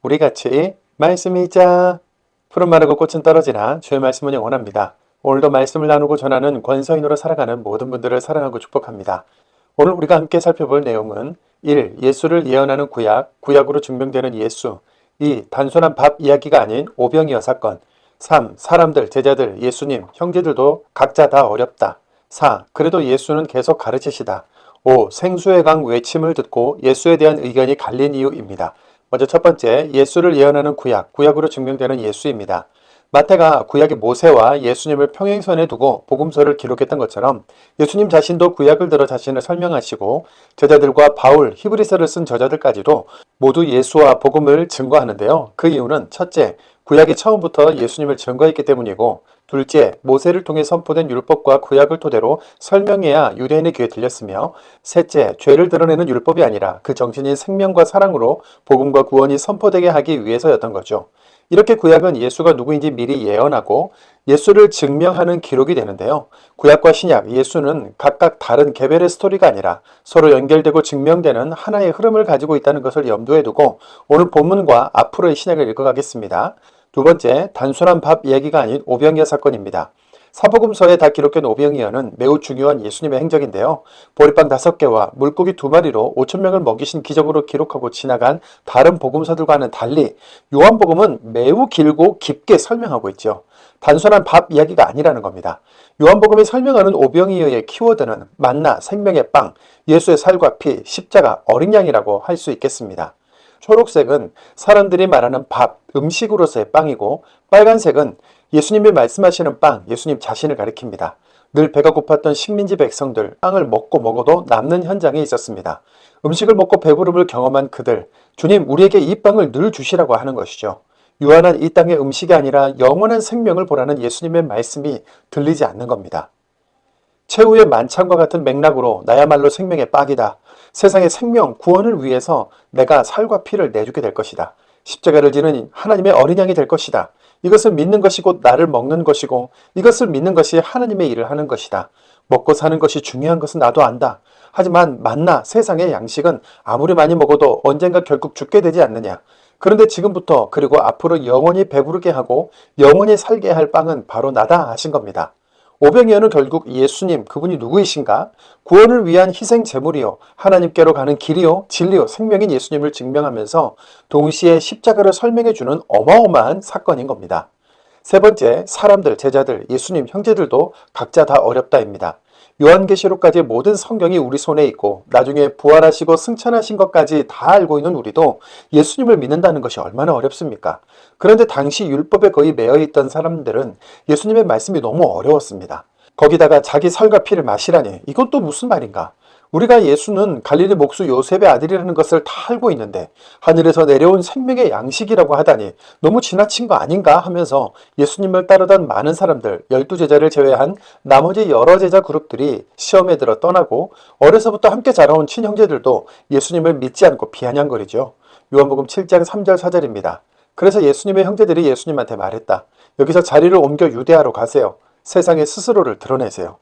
우리 같이 말씀이 있자. 푸른 마르고 꽃은 떨어지나 주의 말씀은 영원합니다. 오늘도 말씀을 나누고 전하는 권서인으로 살아가는 모든 분들을 사랑하고 축복합니다. 오늘 우리가 함께 살펴볼 내용은 1. 예수를 예언하는 구약, 구약으로 증명되는 예수. 2. 단순한 밥 이야기가 아닌 오병이어 사건. 3. 사람들, 제자들, 예수님, 형제들도 각자 다 어렵다. 4. 그래도 예수는 계속 가르치시다. 5. 생수의 강 외침을 듣고 예수에 대한 의견이 갈린 이유입니다. 먼저 첫 번째, 예수를 예언하는 구약, 구약으로 증명되는 예수입니다. 마태가 구약의 모세와 예수님을 평행선에 두고 복음서를 기록했던 것처럼 예수님 자신도 구약을 들어 자신을 설명하시고 제자들과 바울, 히브리서를 쓴 저자들까지도 모두 예수와 복음을 증거하는데요. 그 이유는 첫째, 구약이 처음부터 예수님을 증거했기 때문이고, 둘째, 모세를 통해 선포된 율법과 구약을 토대로 설명해야 유대인의 귀에 들렸으며, 셋째, 죄를 드러내는 율법이 아니라 그 정신인 생명과 사랑으로 복음과 구원이 선포되게 하기 위해서였던 거죠. 이렇게 구약은 예수가 누구인지 미리 예언하고 예수를 증명하는 기록이 되는데요. 구약과 신약, 예수는 각각 다른 개별의 스토리가 아니라 서로 연결되고 증명되는 하나의 흐름을 가지고 있다는 것을 염두에 두고 오늘 본문과 앞으로의 신약을 읽어가겠습니다. 두 번째, 단순한 밥 이야기가 아닌 오병이어 사건입니다. 사복음서에 다 기록된 오병이어는 매우 중요한 예수님의 행적인데요. 보리빵 5개와 물고기 2마리로 5,000명을 먹이신 기적으로 기록하고 지나간 다른 복음서들과는 달리 요한복음은 매우 길고 깊게 설명하고 있죠. 단순한 밥 이야기가 아니라는 겁니다. 요한복음이 설명하는 오병이어의 키워드는 만나, 생명의 빵, 예수의 살과 피, 십자가, 어린 양이라고 할 수 있겠습니다. 초록색은 사람들이 말하는 밥, 음식으로서의 빵이고, 빨간색은 예수님이 말씀하시는 빵, 예수님 자신을 가리킵니다. 늘 배가 고팠던 식민지 백성들, 빵을 먹고 먹어도 남는 현장에 있었습니다. 음식을 먹고 배부름을 경험한 그들, 주님 우리에게 이 빵을 늘 주시라고 하는 것이죠. 유한한 이 땅의 음식이 아니라 영원한 생명을 보라는 예수님의 말씀이 들리지 않는 겁니다. 최후의 만찬과 같은 맥락으로 나야말로 생명의 빵이다. 세상의 생명, 구원을 위해서 내가 살과 피를 내주게 될 것이다. 십자가를 지는 하나님의 어린 양이 될 것이다. 이것을 믿는 것이 곧 나를 먹는 것이고 이것을 믿는 것이 하나님의 일을 하는 것이다. 먹고 사는 것이 중요한 것은 나도 안다. 하지만 만나 세상의 양식은 아무리 많이 먹어도 언젠가 결국 죽게 되지 않느냐. 그런데 지금부터 그리고 앞으로 영원히 배부르게 하고 영원히 살게 할 빵은 바로 나다 하신 겁니다. 오병이어는 결국 예수님, 그분이 누구이신가? 구원을 위한 희생 제물이요, 하나님께로 가는 길이요, 진리요, 생명인 예수님을 증명하면서 동시에 십자가를 설명해주는 어마어마한 사건인 겁니다. 세 번째, 사람들, 제자들, 예수님, 형제들도 각자 다 어렵다입니다. 요한계시록까지 모든 성경이 우리 손에 있고 나중에 부활하시고 승천하신 것까지 다 알고 있는 우리도 예수님을 믿는다는 것이 얼마나 어렵습니까? 그런데 당시 율법에 거의 매여 있던 사람들은 예수님의 말씀이 너무 어려웠습니다. 거기다가 자기 살과 피를 마시라니, 이건 또 무슨 말인가? 우리가 예수는 갈릴리 목수 요셉의 아들이라는 것을 다 알고 있는데 하늘에서 내려온 생명의 양식이라고 하다니 너무 지나친 거 아닌가 하면서 예수님을 따르던 많은 사람들, 12제자를 제외한 나머지 여러 제자 그룹들이 시험에 들어 떠나고 어려서부터 함께 자라온 친형제들도 예수님을 믿지 않고 비아냥거리죠. 요한복음 7장 3절 4절입니다. 그래서 예수님의 형제들이 예수님한테 말했다. 여기서 자리를 옮겨 유대하로 가세요. 세상에 스스로를 드러내세요.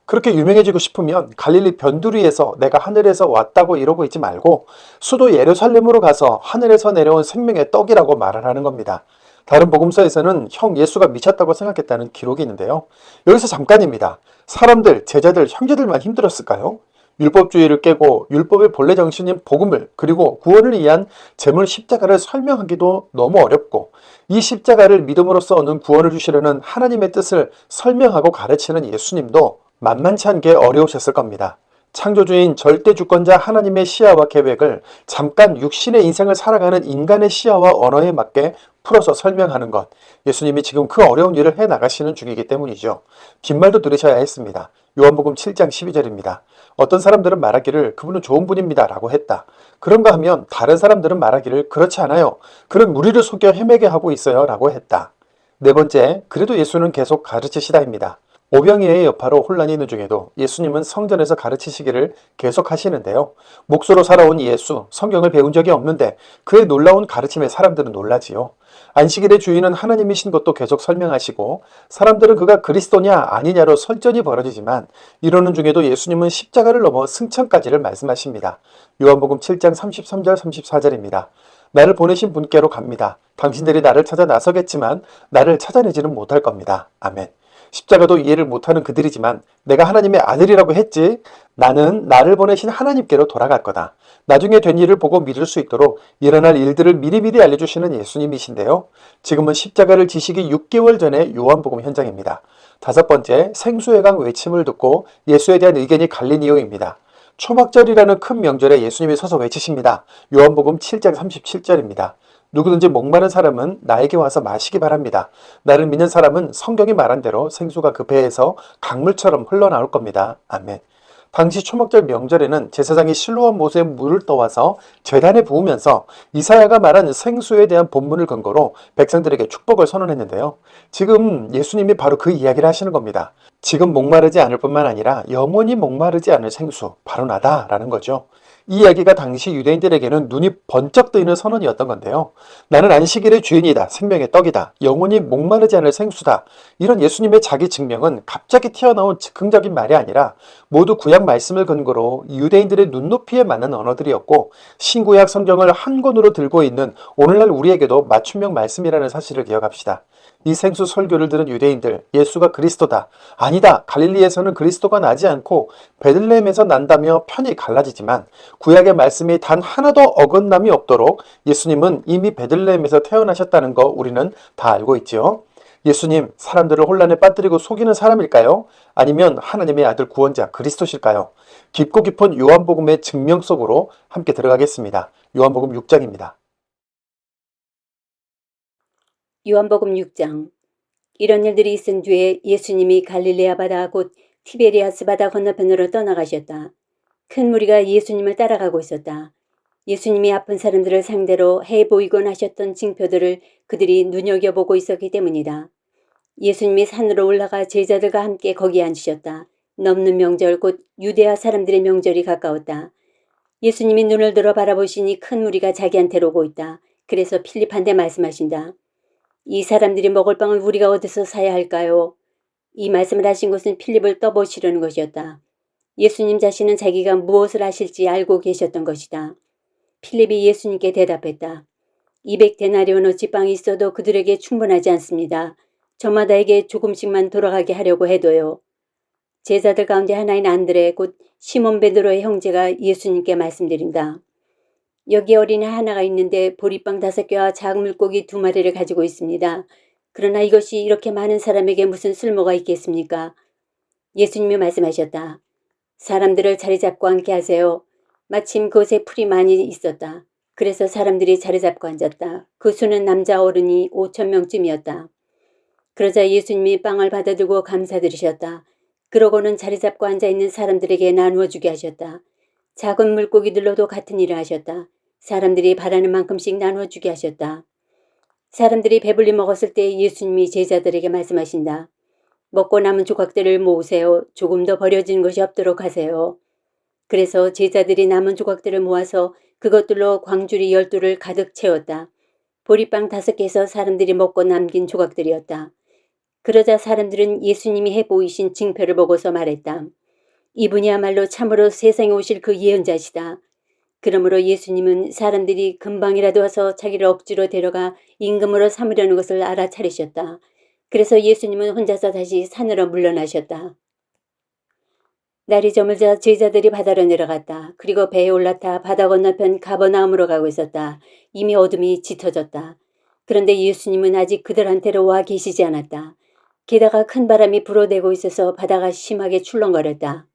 그렇게 유명해지고 싶으면 갈릴리 변두리에서 내가 하늘에서 왔다고 이러고 있지 말고 수도 예루살렘으로 가서 하늘에서 내려온 생명의 떡이라고 말하라는 겁니다. 다른 복음서에서는 형 예수가 미쳤다고 생각했다는 기록이 있는데요. 여기서 잠깐입니다. 사람들, 제자들, 형제들만 힘들었을까요? 율법주의를 깨고 율법의 본래 정신인 복음을, 그리고 구원을 위한 제물 십자가를 설명하기도 너무 어렵고 이 십자가를 믿음으로써 얻는 구원을 주시려는 하나님의 뜻을 설명하고 가르치는 예수님도 만만치 않게 어려우셨을 겁니다. 창조주인 절대 주권자 하나님의 시야와 계획을 잠깐 육신의 인생을 살아가는 인간의 시야와 언어에 맞게 풀어서 설명하는 것, 예수님이 지금 그 어려운 일을 해나가시는 중이기 때문이죠. 뒷말도 들으셔야 했습니다. 요한복음 7장 12절입니다. 어떤 사람들은 말하기를 그분은 좋은 분입니다 라고 했다. 그런가 하면 다른 사람들은 말하기를 그렇지 않아요. 그는 무리를 속여 헤매게 하고 있어요 라고 했다. 네 번째, 그래도 예수는 계속 가르치시다입니다. 오병이어의 여파로 혼란이 있는 중에도 예수님은 성전에서 가르치시기를 계속 하시는데요. 목수로 살아온 예수, 성경을 배운 적이 없는데 그의 놀라운 가르침에 사람들은 놀라지요. 안식일의 주인은 하나님이신 것도 계속 설명하시고 사람들은 그가 그리스도냐 아니냐로 설전이 벌어지지만 이러는 중에도 예수님은 십자가를 넘어 승천까지를 말씀하십니다. 요한복음 7장 33절 34절입니다. 나를 보내신 분께로 갑니다. 당신들이 나를 찾아 나서겠지만 나를 찾아내지는 못할 겁니다. 아멘. 십자가도 이해를 못하는 그들이지만 내가 하나님의 아들이라고 했지. 나는 나를 보내신 하나님께로 돌아갈 거다. 나중에 된 일을 보고 믿을 수 있도록 일어날 일들을 미리미리 알려주시는 예수님이신데요. 지금은 십자가를 지시기 6개월 전에 요한복음 현장입니다. 다섯 번째, 생수의 강 외침을 듣고 예수에 대한 의견이 갈린 이유입니다. 초막절이라는 큰 명절에 예수님이 서서 외치십니다. 요한복음 7장 37절입니다. 누구든지 목마른 사람은 나에게 와서 마시기 바랍니다. 나를 믿는 사람은 성경이 말한 대로 생수가 그 배에서 강물처럼 흘러나올 겁니다. 아멘. 당시 초막절 명절에는 제사장이 실로암 못에 물을 떠와서 제단에 부으면서 이사야가 말한 생수에 대한 본문을 근거로 백성들에게 축복을 선언했는데요. 지금 예수님이 바로 그 이야기를 하시는 겁니다. 지금 목마르지 않을 뿐만 아니라 영원히 목마르지 않을 생수, 바로 나다라는 거죠. 이 이야기가 당시 유대인들에게는 눈이 번쩍 뜨이는 선언이었던 건데요. 나는 안식일의 주인이다. 생명의 떡이다. 영원히 목마르지 않을 생수다. 이런 예수님의 자기 증명은 갑자기 튀어나온 즉흥적인 말이 아니라 모두 구약 말씀을 근거로 유대인들의 눈높이에 맞는 언어들이었고 신구약 성경을 한 권으로 들고 있는 오늘날 우리에게도 맞춤형 말씀이라는 사실을 기억합시다. 이 생수 설교를 들은 유대인들, 예수가 그리스도다. 아니다. 갈릴리에서는 그리스도가 나지 않고 베들레헴에서 난다며 편이 갈라지지만 구약의 말씀이 단 하나도 어긋남이 없도록 예수님은 이미 베들레헴에서 태어나셨다는 거 우리는 다 알고 있지요. 예수님, 사람들을 혼란에 빠뜨리고 속이는 사람일까요? 아니면 하나님의 아들 구원자 그리스도실까요? 깊고 깊은 요한복음의 증명 속으로 함께 들어가겠습니다. 요한복음 6장입니다. 요한복음 6장. 이런 일들이 있은 뒤에 예수님이 갈릴레아 바다 곧 티베리아스 바다 건너편으로 떠나가셨다. 큰 무리가 예수님을 따라가고 있었다. 예수님이 아픈 사람들을 상대로 해 보이곤 하셨던 징표들을 그들이 눈여겨보고 있었기 때문이다. 예수님이 산으로 올라가 제자들과 함께 거기에 앉으셨다. 넘는 명절 곧 유대아 사람들의 명절이 가까웠다. 예수님이 눈을 들어 바라보시니 큰 무리가 자기한테로 오고 있다. 그래서 필립한테 말씀하신다. 이 사람들이 먹을 빵을 우리가 어디서 사야 할까요? 이 말씀을 하신 것은 필립을 떠보시려는 것이었다. 예수님 자신은 자기가 무엇을 하실지 알고 계셨던 것이다. 필립이 예수님께 대답했다. 200데나리온어치 빵이 있어도 그들에게 충분하지 않습니다. 저마다에게 조금씩만 돌아가게 하려고 해도요. 제자들 가운데 하나인 안드레 곧 시몬 베드로의 형제가 예수님께 말씀드린다. 여기 어린애 하나가 있는데 보리빵 5개와 작은 물고기 2마리를 가지고 있습니다. 그러나 이것이 이렇게 많은 사람에게 무슨 쓸모가 있겠습니까? 예수님이 말씀하셨다. 사람들을 자리 잡고 앉게 하세요. 마침 그곳에 풀이 많이 있었다. 그래서 사람들이 자리 잡고 앉았다. 그 수는 남자 어른이 5,000명쯤이었다. 그러자 예수님이 빵을 받아들고 감사드리셨다. 그러고는 자리 잡고 앉아있는 사람들에게 나누어 주게 하셨다. 작은 물고기들로도 같은 일을 하셨다. 사람들이 바라는 만큼씩 나누어 주게 하셨다. 사람들이 배불리 먹었을 때 예수님이 제자들에게 말씀하신다. 먹고 남은 조각들을 모으세요. 조금 더 버려지는 것이 없도록 하세요. 그래서 제자들이 남은 조각들을 모아서 그것들로 광주리 12를 가득 채웠다. 보리빵 5개에서 사람들이 먹고 남긴 조각들이었다. 그러자 사람들은 예수님이 해보이신 징표를 보고서 말했다. 이분이야말로 참으로 세상에 오실 그 예언자시다. 그러므로 예수님은 사람들이 금방이라도 와서 자기를 억지로 데려가 임금으로 삼으려는 것을 알아차리셨다. 그래서 예수님은 혼자서 다시 산으로 물러나셨다. 날이 저물자 제자들이 바다로 내려갔다. 그리고 배에 올라타 바다 건너편 가버나움으로 가고 있었다. 이미 어둠이 짙어졌다. 그런데 예수님은 아직 그들한테로 와 계시지 않았다. 게다가 큰 바람이 불어대고 있어서 바다가 심하게 출렁거렸다.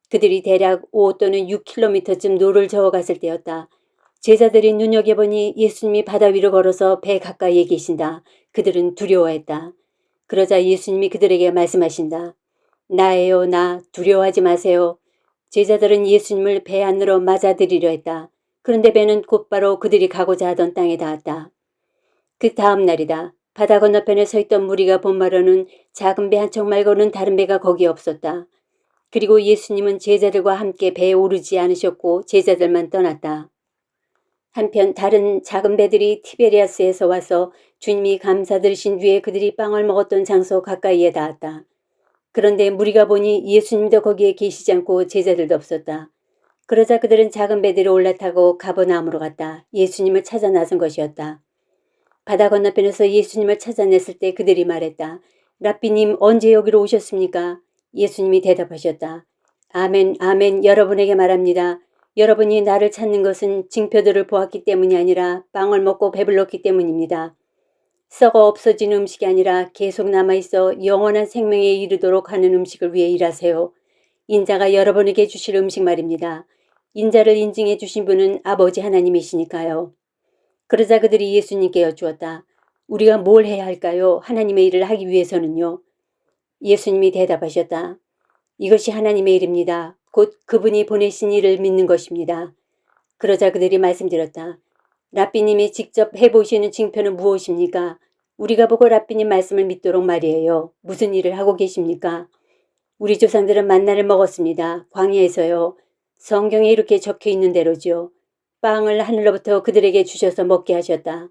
그들이 대략 5 또는 6km쯤 노를 저어갔을 때였다. 제자들이 눈여겨보니 예수님이 바다 위로 걸어서 배 가까이에 계신다. 그들은 두려워했다. 그러자 예수님이 그들에게 말씀하신다. 나예요, 나. 두려워하지 마세요. 제자들은 예수님을 배 안으로 맞아들이려 했다. 그런데 배는 곧바로 그들이 가고자 하던 땅에 닿았다. 그 다음 날이다. 바다 건너편에 서 있던 무리가 본 바로는 작은 배 한 척 말고는 다른 배가 거기 없었다. 그리고 예수님은 제자들과 함께 배에 오르지 않으셨고 제자들만 떠났다. 한편 다른 작은 배들이 티베리아스에서 와서 주님이 감사드리신 뒤에 그들이 빵을 먹었던 장소 가까이에 닿았다. 그런데 무리가 보니 예수님도 거기에 계시지 않고 제자들도 없었다. 그러자 그들은 작은 배들에 올라타고 가버나움으로 갔다. 예수님을 찾아 나선 것이었다. 바다 건너편에서 예수님을 찾아냈을 때 그들이 말했다. 랍비님, 언제 여기로 오셨습니까? 예수님이 대답하셨다. 아멘, 아멘, 여러분에게 말합니다. 여러분이 나를 찾는 것은 징표들을 보았기 때문이 아니라 빵을 먹고 배불렀기 때문입니다. 썩어 없어진 음식이 아니라 계속 남아있어 영원한 생명에 이르도록 하는 음식을 위해 일하세요. 인자가 여러분에게 주실 음식 말입니다. 인자를 인증해 주신 분은 아버지 하나님이시니까요. 그러자 그들이 예수님께 여쭈었다. 우리가 뭘 해야 할까요? 하나님의 일을 하기 위해서는요. 예수님이 대답하셨다. 이것이 하나님의 일입니다. 곧 그분이 보내신 일을 믿는 것입니다. 그러자 그들이 말씀드렸다. 랍비님이 직접 해보시는 징표는 무엇입니까? 우리가 보고 랍비님 말씀을 믿도록 말이에요. 무슨 일을 하고 계십니까? 우리 조상들은 만나를 먹었습니다. 광야에서요. 성경에 이렇게 적혀 있는 대로죠. 빵을 하늘로부터 그들에게 주셔서 먹게 하셨다.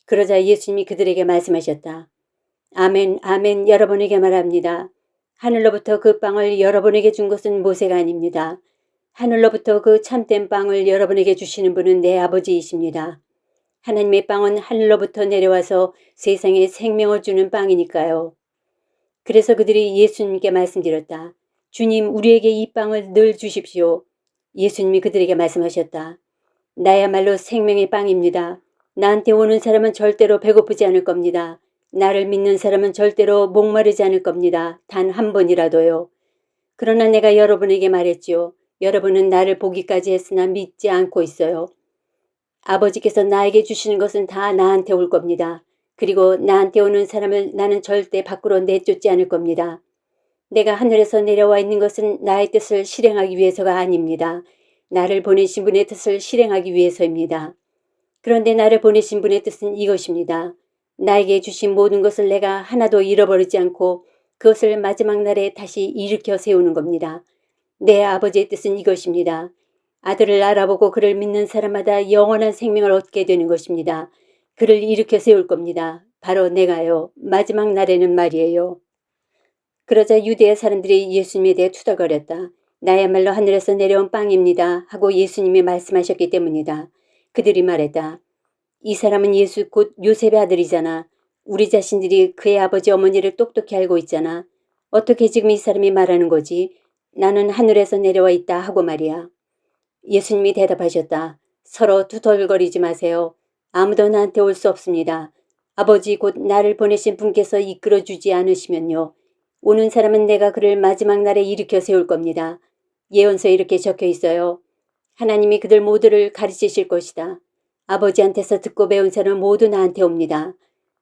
그러자 예수님이 그들에게 말씀하셨다. 아멘, 아멘, 여러분에게 말합니다. 하늘로부터 그 빵을 여러분에게 준 것은 모세가 아닙니다. 하늘로부터 그 참된 빵을 여러분에게 주시는 분은 내 아버지이십니다. 하나님의 빵은 하늘로부터 내려와서 세상에 생명을 주는 빵이니까요. 그래서 그들이 예수님께 말씀드렸다. 주님, 우리에게 이 빵을 늘 주십시오. 예수님이 그들에게 말씀하셨다. 나야말로 생명의 빵입니다. 나한테 오는 사람은 절대로 배고프지 않을 겁니다. 나를 믿는 사람은 절대로 목마르지 않을 겁니다. 단 한 번이라도요. 그러나 내가 여러분에게 말했지요. 여러분은 나를 보기까지 했으나 믿지 않고 있어요. 아버지께서 나에게 주시는 것은 다 나한테 올 겁니다. 그리고 나한테 오는 사람을 나는 절대 밖으로 내쫓지 않을 겁니다. 내가 하늘에서 내려와 있는 것은 나의 뜻을 실행하기 위해서가 아닙니다. 나를 보내신 분의 뜻을 실행하기 위해서입니다. 그런데 나를 보내신 분의 뜻은 이것입니다. 나에게 주신 모든 것을 내가 하나도 잃어버리지 않고 그것을 마지막 날에 다시 일으켜 세우는 겁니다. 내 아버지의 뜻은 이것입니다. 아들을 알아보고 그를 믿는 사람마다 영원한 생명을 얻게 되는 것입니다. 그를 일으켜 세울 겁니다. 바로 내가요. 마지막 날에는 말이에요. 그러자 유대의 사람들이 예수님에 대해 투덜거렸다. 나야말로 하늘에서 내려온 빵입니다. 하고 예수님이 말씀하셨기 때문이다. 그들이 말했다. 이 사람은 예수 곧 요셉의 아들이잖아. 우리 자신들이 그의 아버지 어머니를 똑똑히 알고 있잖아. 어떻게 지금 이 사람이 말하는 거지? 나는 하늘에서 내려와 있다 하고 말이야. 예수님이 대답하셨다. 서로 투덜거리지 마세요. 아무도 나한테 올 수 없습니다. 아버지 곧 나를 보내신 분께서 이끌어주지 않으시면요. 오는 사람은 내가 그를 마지막 날에 일으켜 세울 겁니다. 예언서에 이렇게 적혀 있어요. 하나님이 그들 모두를 가르치실 것이다. 아버지한테서 듣고 배운 사람은 모두 나한테 옵니다.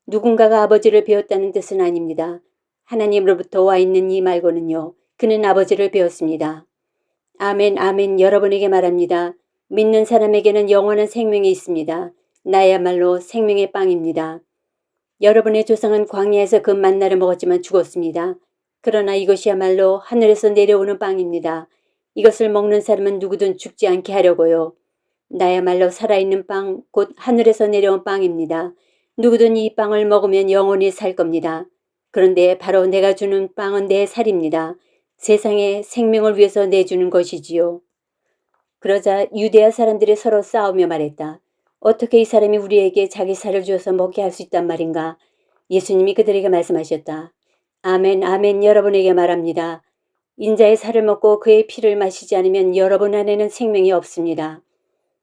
누군가가 아버지를 배웠다는 뜻은 아닙니다. 하나님으로부터 와 있는 이 말고는요. 그는 아버지를 배웠습니다. 아멘, 아멘, 여러분에게 말합니다. 믿는 사람에게는 영원한 생명이 있습니다. 나야말로 생명의 빵입니다. 여러분의 조상은 광야에서 그 만나를 먹었지만 죽었습니다. 그러나 이것이야말로 하늘에서 내려오는 빵입니다. 이것을 먹는 사람은 누구든 죽지 않게 하려고요. 나야말로 살아있는 빵, 곧 하늘에서 내려온 빵입니다. 누구든 이 빵을 먹으면 영원히 살 겁니다. 그런데 바로 내가 주는 빵은 내 살입니다. 세상에 생명을 위해서 내주는 것이지요. 그러자 유대야 사람들이 서로 싸우며 말했다. 어떻게 이 사람이 우리에게 자기 살을 주어서 먹게 할 수 있단 말인가? 예수님이 그들에게 말씀하셨다. 아멘, 아멘, 여러분에게 말합니다. 인자의 살을 먹고 그의 피를 마시지 않으면 여러분 안에는 생명이 없습니다.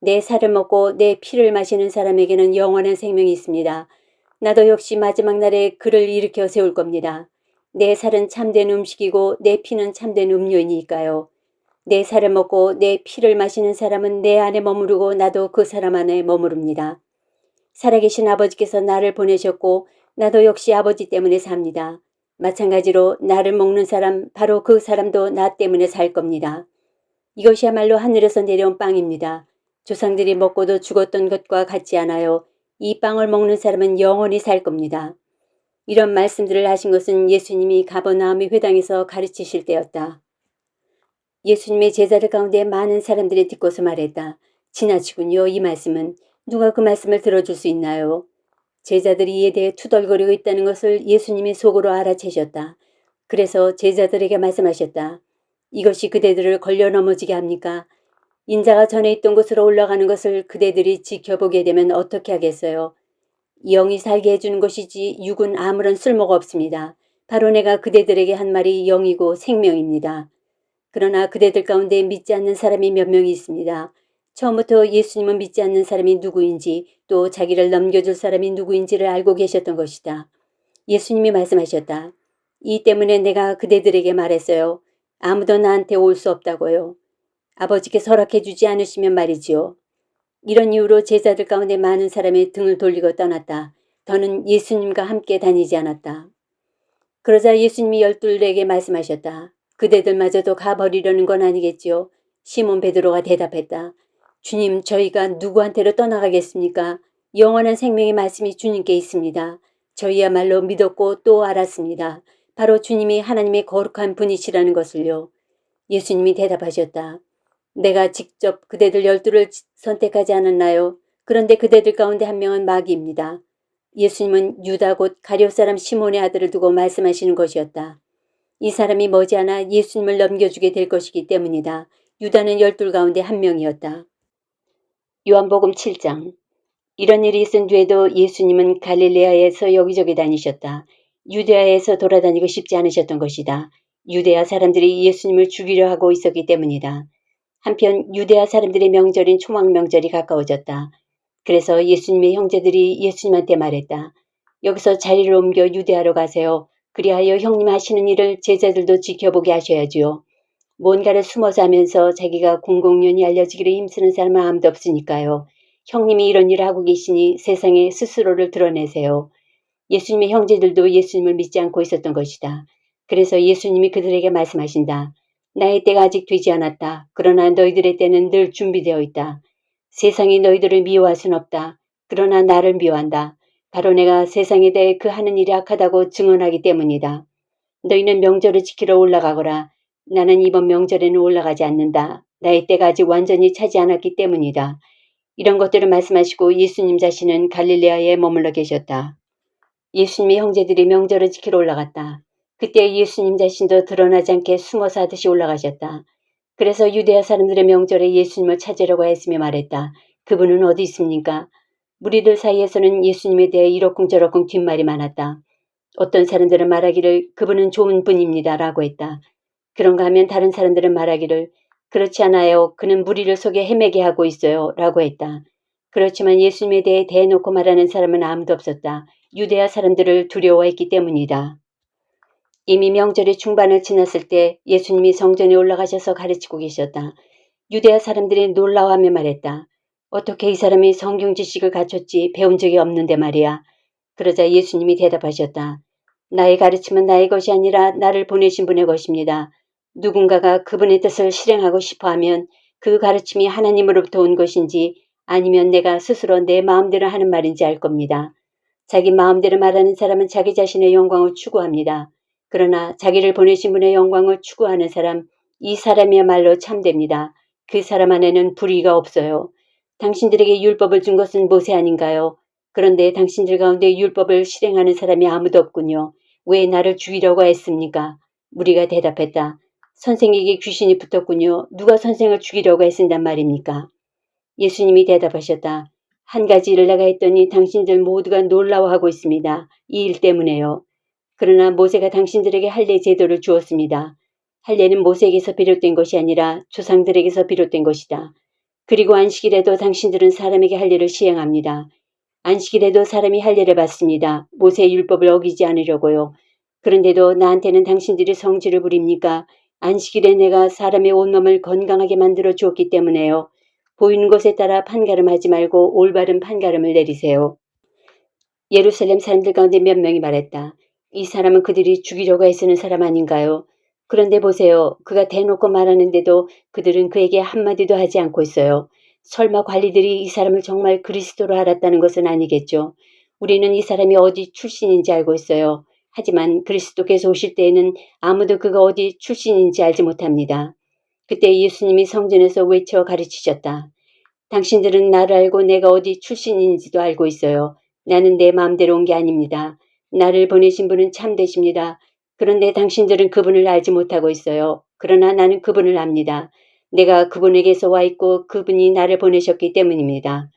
내 살을 먹고 내 피를 마시는 사람에게는 영원한 생명이 있습니다. 나도 역시 마지막 날에 그를 일으켜 세울 겁니다. 내 살은 참된 음식이고 내 피는 참된 음료이니까요. 내 살을 먹고 내 피를 마시는 사람은 내 안에 머무르고 나도 그 사람 안에 머무릅니다. 살아계신 아버지께서 나를 보내셨고 나도 역시 아버지 때문에 삽니다. 마찬가지로 나를 먹는 사람, 바로 그 사람도 나 때문에 살 겁니다. 이것이야말로 하늘에서 내려온 빵입니다. 조상들이 먹고도 죽었던 것과 같지 않아요. 이 빵을 먹는 사람은 영원히 살 겁니다. 이런 말씀들을 하신 것은 예수님이 가버나움의 회당에서 가르치실 때였다. 예수님의 제자들 가운데 많은 사람들이 듣고서 말했다. 지나치군요. 이 말씀은. 누가 그 말씀을 들어줄 수 있나요? 제자들이 이에 대해 투덜거리고 있다는 것을 예수님이 속으로 알아채셨다. 그래서 제자들에게 말씀하셨다. 이것이 그대들을 걸려 넘어지게 합니까? 인자가 전에 있던 곳으로 올라가는 것을 그대들이 지켜보게 되면 어떻게 하겠어요? 영이 살게 해주는 것이지 육은 아무런 쓸모가 없습니다. 바로 내가 그대들에게 한 말이 영이고 생명입니다. 그러나 그대들 가운데 믿지 않는 사람이 몇 명이 있습니다. 처음부터 예수님은 믿지 않는 사람이 누구인지 또 자기를 넘겨줄 사람이 누구인지를 알고 계셨던 것이다. 예수님이 말씀하셨다. 이 때문에 내가 그대들에게 말했어요. 아무도 나한테 올 수 없다고요. 아버지께서 허락해 주지 않으시면 말이지요. 이런 이유로 제자들 가운데 많은 사람이 등을 돌리고 떠났다. 더는 예수님과 함께 다니지 않았다. 그러자 예수님이 열둘에게 말씀하셨다. 그대들마저도 가버리려는 건 아니겠지요. 시몬 베드로가 대답했다. 주님, 저희가 누구한테로 떠나가겠습니까? 영원한 생명의 말씀이 주님께 있습니다. 저희야말로 믿었고 또 알았습니다. 바로 주님이 하나님의 거룩한 분이시라는 것을요. 예수님이 대답하셨다. 내가 직접 그대들 12를 선택하지 않았나요? 그런데 그대들 가운데 한 명은 마귀입니다. 예수님은 유다 곧 가룟 사람 시몬의 아들을 두고 말씀하시는 것이었다. 이 사람이 머지않아 예수님을 넘겨주게 될 것이기 때문이다. 유다는 12 가운데 한 명이었다. 요한복음 7장. 이런 일이 있은 뒤에도 예수님은 갈릴레아에서 여기저기 다니셨다. 유대아에서 돌아다니고 싶지 않으셨던 것이다. 유대아 사람들이 예수님을 죽이려 하고 있었기 때문이다. 한편 유대아 사람들의 명절인 초막 명절이 가까워졌다. 그래서 예수님의 형제들이 예수님한테 말했다. 여기서 자리를 옮겨 유대아로 가세요. 그리하여 형님 하시는 일을 제자들도 지켜보게 하셔야지요. 뭔가를 숨어서 하면서 자기가 공공연히 알려지기를 힘쓰는 사람은 아무도 없으니까요. 형님이 이런 일을 하고 계시니 세상에 스스로를 드러내세요. 예수님의 형제들도 예수님을 믿지 않고 있었던 것이다. 그래서 예수님이 그들에게 말씀하신다. 나의 때가 아직 되지 않았다. 그러나 너희들의 때는 늘 준비되어 있다. 세상이 너희들을 미워할 순 없다. 그러나 나를 미워한다. 바로 내가 세상에 대해 그 하는 일이 악하다고 증언하기 때문이다. 너희는 명절을 지키러 올라가거라. 나는 이번 명절에는 올라가지 않는다. 나의 때가 아직 완전히 차지 않았기 때문이다. 이런 것들을 말씀하시고 예수님 자신은 갈릴레아에 머물러 계셨다. 예수님의 형제들이 명절을 지키러 올라갔다. 그때 예수님 자신도 드러나지 않게 숨어서 하듯이 올라가셨다. 그래서 유대아 사람들의 명절에 예수님을 찾으려고 했으며 말했다. 그분은 어디 있습니까? 무리들 사이에서는 예수님에 대해 이러쿵저러쿵 뒷말이 많았다. 어떤 사람들은 말하기를 그분은 좋은 분입니다 라고 했다. 그런가 하면 다른 사람들은 말하기를 그렇지 않아요. 그는 무리를 속여 헤매게 하고 있어요 라고 했다. 그렇지만 예수님에 대해 대놓고 말하는 사람은 아무도 없었다. 유대아 사람들을 두려워했기 때문이다. 이미 명절의 중반을 지났을 때 예수님이 성전에 올라가셔서 가르치고 계셨다. 유대아 사람들이 놀라워하며 말했다. 어떻게 이 사람이 성경 지식을 갖췄지 배운 적이 없는데 말이야. 그러자 예수님이 대답하셨다. 나의 가르침은 나의 것이 아니라 나를 보내신 분의 것입니다. 누군가가 그분의 뜻을 실행하고 싶어하면 그 가르침이 하나님으로부터 온 것인지 아니면 내가 스스로 내 마음대로 하는 말인지 알 겁니다. 자기 마음대로 말하는 사람은 자기 자신의 영광을 추구합니다. 그러나 자기를 보내신 분의 영광을 추구하는 사람, 이 사람이야말로 참됩니다. 그 사람 안에는 불의가 없어요. 당신들에게 율법을 준 것은 모세 아닌가요? 그런데 당신들 가운데 율법을 실행하는 사람이 아무도 없군요. 왜 나를 죽이려고 했습니까? 무리가 대답했다. 선생에게 귀신이 붙었군요. 누가 선생을 죽이려고 했은단 말입니까? 예수님이 대답하셨다. 한 가지 일을 내가 했더니 당신들 모두가 놀라워하고 있습니다. 이 일 때문에요. 그러나 모세가 당신들에게 할례 제도를 주었습니다. 할례는 모세에게서 비롯된 것이 아니라 조상들에게서 비롯된 것이다. 그리고 안식일에도 당신들은 사람에게 할례를 시행합니다. 안식일에도 사람이 할례를 받습니다. 모세의 율법을 어기지 않으려고요. 그런데도 나한테는 당신들이 성질을 부립니까? 안식일에 내가 사람의 온몸을 건강하게 만들어 주었기 때문에요. 보이는 것에 따라 판가름하지 말고 올바른 판가름을 내리세요. 예루살렘 사람들 가운데 몇 명이 말했다. 이 사람은 그들이 죽이려고 애쓰는 사람 아닌가요? 그런데 보세요. 그가 대놓고 말하는데도 그들은 그에게 한마디도 하지 않고 있어요. 설마 관리들이 이 사람을 정말 그리스도로 알았다는 것은 아니겠죠. 우리는 이 사람이 어디 출신인지 알고 있어요. 하지만 그리스도께서 오실 때에는 아무도 그가 어디 출신인지 알지 못합니다. 그때 예수님이 성전에서 외쳐 가르치셨다. 당신들은 나를 알고 내가 어디 출신인지도 알고 있어요. 나는 내 마음대로 온 게 아닙니다. 나를 보내신 분은 참되십니다. 그런데 당신들은 그분을 알지 못하고 있어요. 그러나 나는 그분을 압니다. 내가 그분에게서 와 있고 그분이 나를 보내셨기 때문입니다.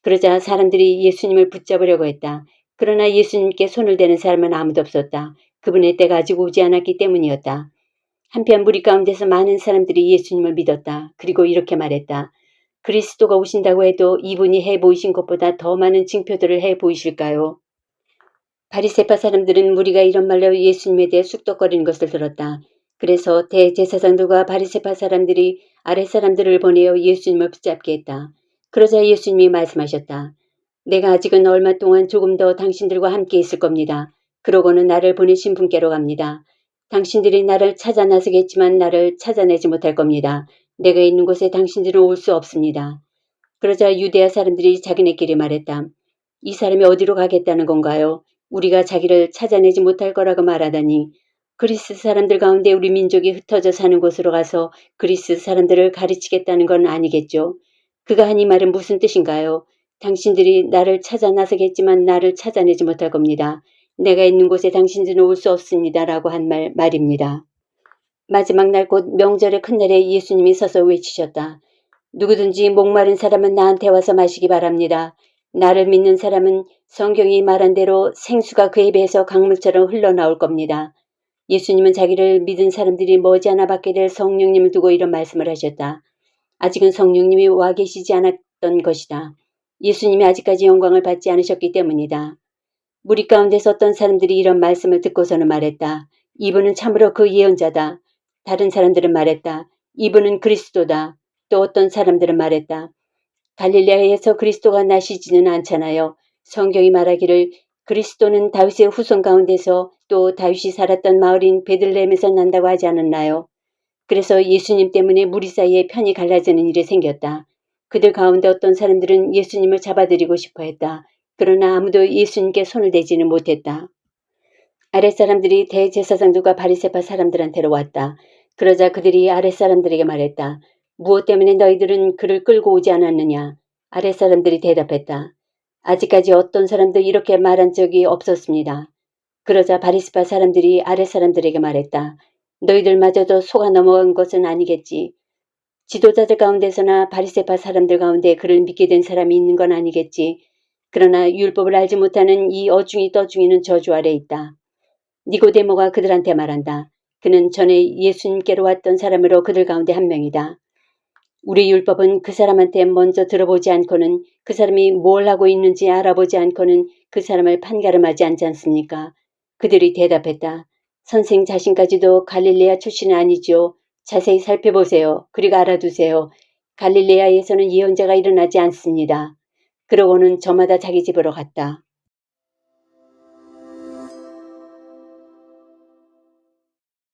그러자 사람들이 예수님을 붙잡으려고 했다. 그러나 예수님께 손을 대는 사람은 아무도 없었다. 그분의 때가 아직 오지 않았기 때문이었다. 한편 무리 가운데서 많은 사람들이 예수님을 믿었다. 그리고 이렇게 말했다. 그리스도가 오신다고 해도 이분이 해 보이신 것보다 더 많은 징표들을 해 보이실까요? 바리새파 사람들은 무리가 이런 말로 예수님에 대해 쑥덕거리는 것을 들었다. 그래서 대제사장들과 바리새파 사람들이 아랫 사람들을 보내어 예수님을 붙잡게 했다. 그러자 예수님이 말씀하셨다. 내가 아직은 얼마 동안 조금 더 당신들과 함께 있을 겁니다. 그러고는 나를 보내신 분께로 갑니다. 당신들이 나를 찾아 나서겠지만 나를 찾아내지 못할 겁니다. 내가 있는 곳에 당신들은 올 수 없습니다. 그러자 유대아 사람들이 자기네끼리 말했다. 이 사람이 어디로 가겠다는 건가요? 우리가 자기를 찾아내지 못할 거라고 말하다니. 그리스 사람들 가운데 우리 민족이 흩어져 사는 곳으로 가서 그리스 사람들을 가르치겠다는 건 아니겠죠. 그가 한 이 말은 무슨 뜻인가요? 당신들이 나를 찾아 나서겠지만 나를 찾아내지 못할 겁니다. 내가 있는 곳에 당신들은 올 수 없습니다. 라고 한 말입니다. 마지막 날 곧 명절의 큰 날에 예수님이 서서 외치셨다. 누구든지 목마른 사람은 나한테 와서 마시기 바랍니다. 나를 믿는 사람은 성경이 말한 대로 생수가 그의 배에서 강물처럼 흘러나올 겁니다. 예수님은 자기를 믿은 사람들이 머지않아 받게 될 성령님을 두고 이런 말씀을 하셨다. 아직은 성령님이 와 계시지 않았던 것이다. 예수님이 아직까지 영광을 받지 않으셨기 때문이다. 무리 가운데서 어떤 사람들이 이런 말씀을 듣고서는 말했다. 이분은 참으로 그 예언자다. 다른 사람들은 말했다. 이분은 그리스도다. 또 어떤 사람들은 말했다. 갈릴레아에서 그리스도가 나시지는 않잖아요. 성경이 말하기를 그리스도는 다윗의 후손 가운데서 또 다윗이 살았던 마을인 베들레헴에서 난다고 하지 않았나요? 그래서 예수님 때문에 무리 사이에 편이 갈라지는 일이 생겼다. 그들 가운데 어떤 사람들은 예수님을 잡아들이고 싶어 했다. 그러나 아무도 예수님께 손을 대지는 못했다. 아랫사람들이 대제사장들과 바리새파 사람들한테로 왔다. 그러자 그들이 아랫사람들에게 말했다. 무엇 때문에 너희들은 그를 끌고 오지 않았느냐? 아랫사람들이 대답했다. 아직까지 어떤 사람도 이렇게 말한 적이 없었습니다. 그러자 바리새파 사람들이 아랫사람들에게 말했다. 너희들마저도 속아 넘어간 것은 아니겠지. 지도자들 가운데서나 바리새파 사람들 가운데 그를 믿게 된 사람이 있는 건 아니겠지. 그러나 율법을 알지 못하는 이 어중이 떠중이는 저주 아래 있다. 니고데모가 그들한테 말한다. 그는 전에 예수님께로 왔던 사람으로 그들 가운데 한 명이다. 우리 율법은 그 사람한테 먼저 들어보지 않고는 그 사람이 뭘 하고 있는지 알아보지 않고는 그 사람을 판가름하지 않지 않습니까? 그들이 대답했다. 선생 자신까지도 갈릴레아 출신은 아니죠. 자세히 살펴보세요. 그리고 알아두세요. 갈릴레아에서는 예언자가 일어나지 않습니다. 그러고는 저마다 자기 집으로 갔다.